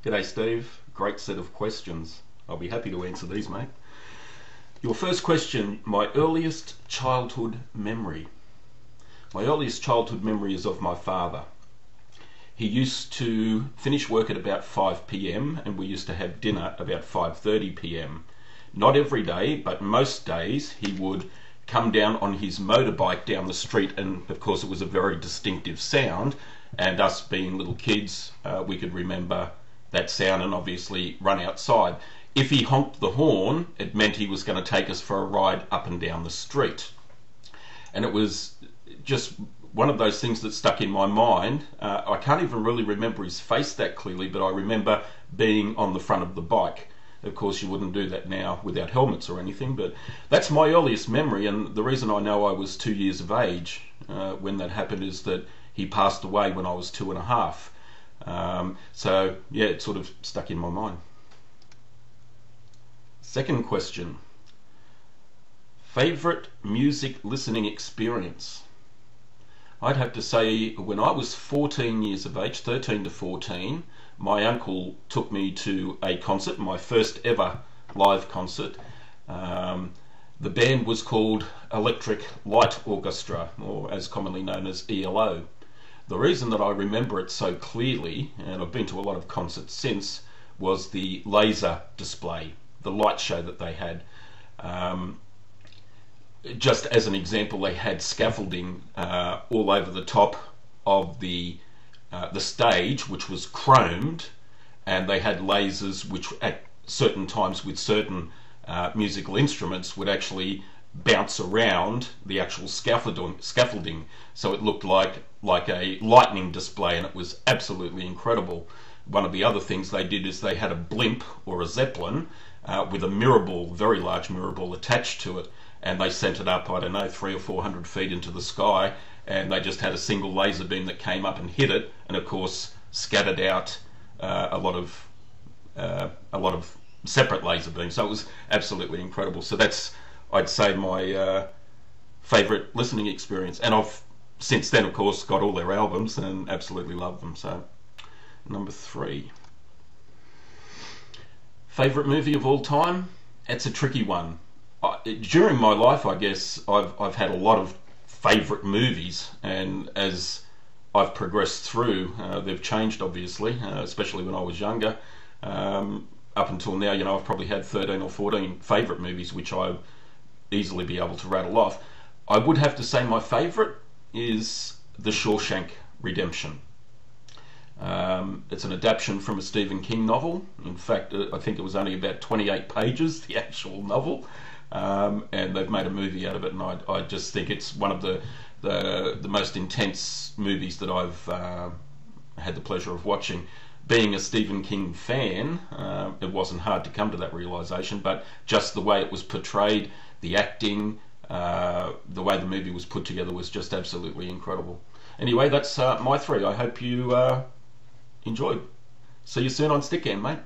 G'day Steve, great set of questions. I'll be happy to answer these, mate. Your first question, my earliest childhood memory. My earliest childhood memory is of my father. He used to finish work at about 5 p.m. and we used to have dinner about 5:30 p.m. Not every day, but most days he would come down on his motorbike down the street, and of course it was a very distinctive sound, and us being little kids, we could remember that sound and obviously run outside. If he honked the horn, it meant he was going to take us for a ride up and down the street. And it was just one of those things that stuck in my mind. I can't even really remember his face that clearly, but I remember being on the front of the bike. Of course, you wouldn't do that now without helmets or anything, but that's my earliest memory, and the reason I know I was 2 years of age when that happened is that he passed away when I was 2.5. So, yeah, it sort of stuck in my mind. Second question. Favourite music listening experience? I'd have to say when I was 14 years of age, 13 to 14, my uncle took me to a concert, my first ever live concert. The band was called Electric Light Orchestra, or as commonly known as ELO. The reason that I remember it so clearly, and I've been to a lot of concerts since, was the laser display, the light show that they had. Just as an example, they had scaffolding all over the top of the stage, which was chromed, and they had lasers which at certain times with certain musical instruments would actually bounce around the actual scaffolding, so it looked like a lightning display, and it was absolutely incredible. One of the other things they did is they had a blimp or a zeppelin with a mirror ball, very large mirror ball attached to it, and they sent it up, I don't know, 300 or 400 feet into the sky, and they just had a single laser beam that came up and hit it, and of course scattered out a lot of separate laser beams. So it was absolutely incredible. So that's, I'd say, my favourite listening experience, and I've since then, of course, got all their albums and absolutely love them. So, number 3. Favourite movie of all time? It's a tricky one. During my life, I guess, I've had a lot of favourite movies, and as I've progressed through, they've changed obviously, especially when I was younger. Up until now, you know, I've probably had 13 or 14 favourite movies, which I'd easily be able to rattle off. I would have to say my favourite is The Shawshank Redemption. It's an adaptation from a Stephen King novel. In fact, I think it was only about 28 pages, the actual novel, and they've made a movie out of it, and I just think it's one of the most intense movies that I've had the pleasure of watching. Being a Stephen King fan, it wasn't hard to come to that realisation, but just the way it was portrayed, the acting, the way the movie was put together was just absolutely incredible. Anyway, that's my 3. I hope you enjoyed. See you soon on Stickcam, mate.